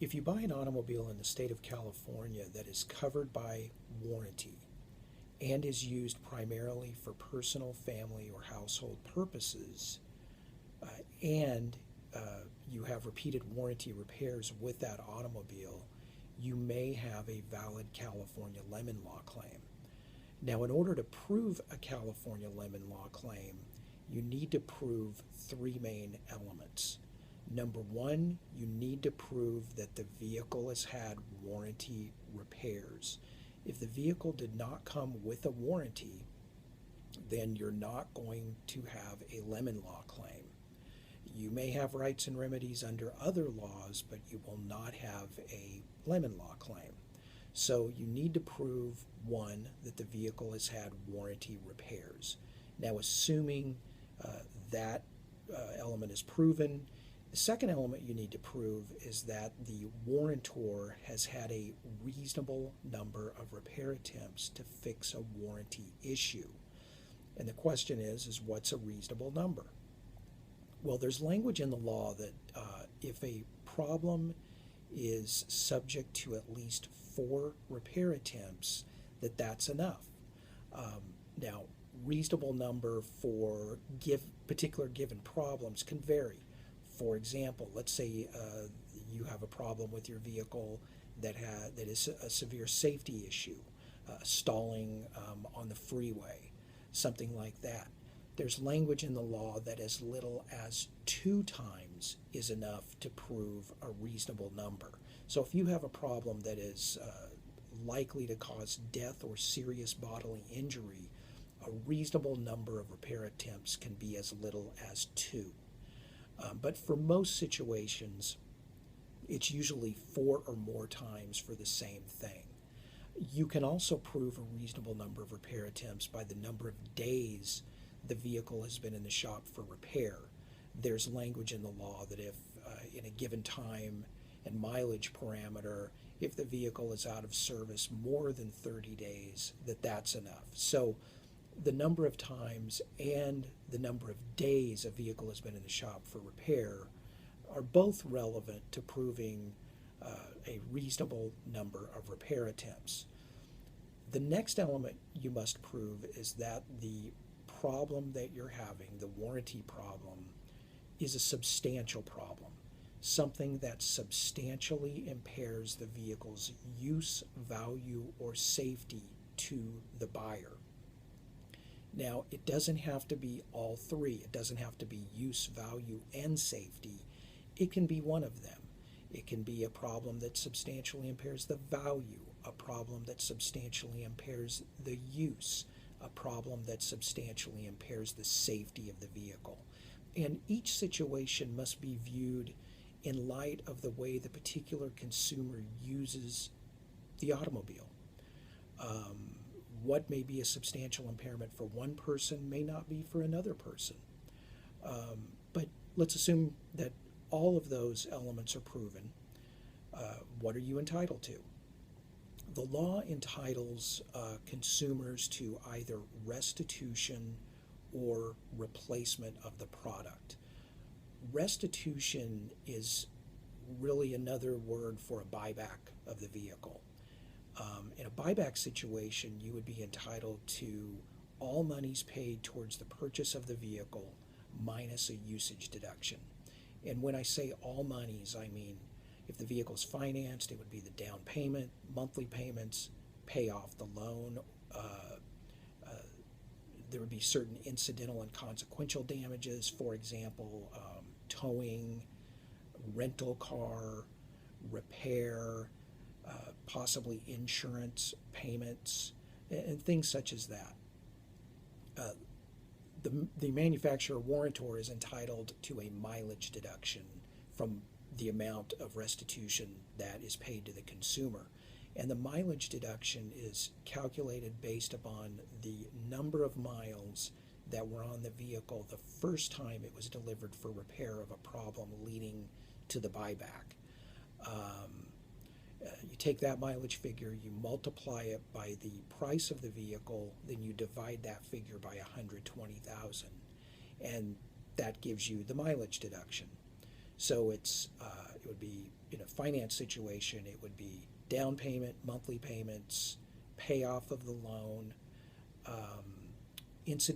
If you buy an automobile in the state of California that is covered by warranty and is used primarily for personal, family, or household purposes, and you have repeated warranty repairs with that automobile, you may have a valid California lemon law claim. Now, in order to prove a California lemon law claim, you need to prove three main elements. Number one, you need to prove that the vehicle has had warranty repairs. If the vehicle did not come with a warranty, then you're not going to have a lemon law claim. You may have rights and remedies under other laws, but you will not have a lemon law claim. So you need to prove, one, that the vehicle has had warranty repairs. Now, assuming that element is proven, the second element you need to prove is that the warrantor has had a reasonable number of repair attempts to fix a warranty issue. And the question is what's a reasonable number? Well, there's language in the law that if a problem is subject to at least 4 repair attempts, that's enough. Now, reasonable number for particular given problems can vary. For example, let's say you have a problem with your vehicle that is a severe safety issue, stalling on the freeway, something like that. There's language in the law that as little as 2 times is enough to prove a reasonable number. So if you have a problem that is likely to cause death or serious bodily injury, a reasonable number of repair attempts can be as little as 2. But for most situations, it's usually 4 or more times for the same thing. You can also prove a reasonable number of repair attempts by the number of days the vehicle has been in the shop for repair. There's language in the law that if in a given time and mileage parameter, if the vehicle is out of service more than 30 days, that's enough. So the number of times and the number of days a vehicle has been in the shop for repair are both relevant to proving a reasonable number of repair attempts. The next element you must prove is that the problem that you're having, the warranty problem, is a substantial problem, something that substantially impairs the vehicle's use, value, or safety to the buyer. Now, it doesn't have to be all three. It doesn't have to be use, value, and safety. It can be one of them. It can be a problem that substantially impairs the value, a problem that substantially impairs the use, a problem that substantially impairs the safety of the vehicle. And each situation must be viewed in light of the way the particular consumer uses the automobile. What may be a substantial impairment for one person may not be for another person. But let's assume that all of those elements are proven. What are you entitled to? The law entitles consumers to either restitution or replacement of the product. Restitution is really another word for a buyback of the vehicle. In a buyback situation, you would be entitled to all monies paid towards the purchase of the vehicle minus a usage deduction. And when I say all monies, I mean if the vehicle's financed, it would be the down payment, monthly payments, pay off the loan. There would be certain incidental and consequential damages, for example, towing, rental car, repair, possibly insurance payments, and things such as that. The manufacturer warrantor is entitled to a mileage deduction from the amount of restitution that is paid to the consumer. And the mileage deduction is calculated based upon the number of miles that were on the vehicle the first time it was delivered for repair of a problem leading to the buyback. You take that mileage figure, you multiply it by the price of the vehicle, then you divide that figure by 120,000, and that gives you the mileage deduction. So it would be in a finance situation, it would be down payment, monthly payments, payoff of the loan,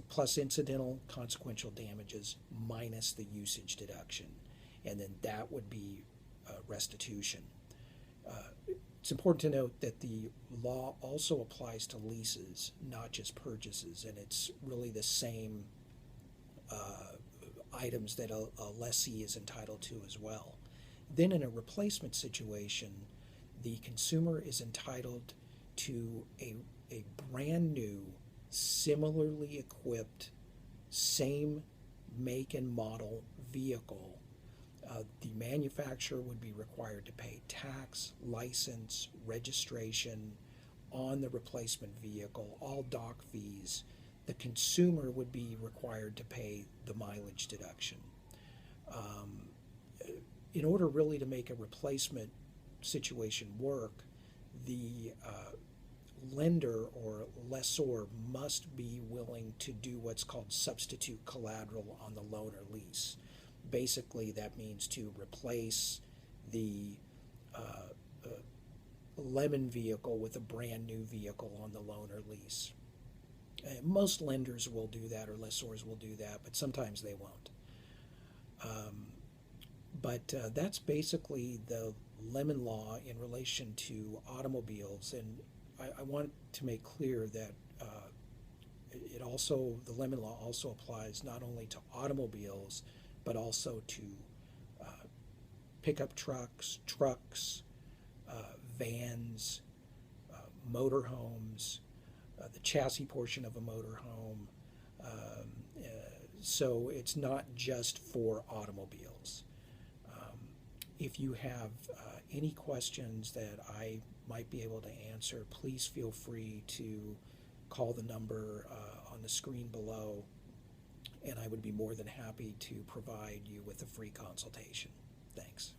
plus incidental consequential damages minus the usage deduction, and then that would be restitution. It's important to note that the law also applies to leases, not just purchases, and it's really the same items that a lessee is entitled to as well. Then in a replacement situation, the consumer is entitled to a brand new, similarly equipped, same make and model vehicle. The manufacturer would be required to pay tax, license, registration on the replacement vehicle, all dock fees. The consumer would be required to pay the mileage deduction. In order really to make a replacement situation work, the lender or lessor must be willing to do what's called substitute collateral on the loan or lease. Basically, that means to replace the lemon vehicle with a brand new vehicle on the loan or lease. Most lenders will do that, or lessors will do that, but sometimes they won't. But that's basically the lemon law in relation to automobiles, and I want to make clear that the lemon law also applies not only to automobiles, but also to pickup trucks, vans, motorhomes, the chassis portion of a motorhome. So it's not just for automobiles. If you have any questions that I might be able to answer, please feel free to call the number on the screen below, and I would be more than happy to provide you with a free consultation. Thanks.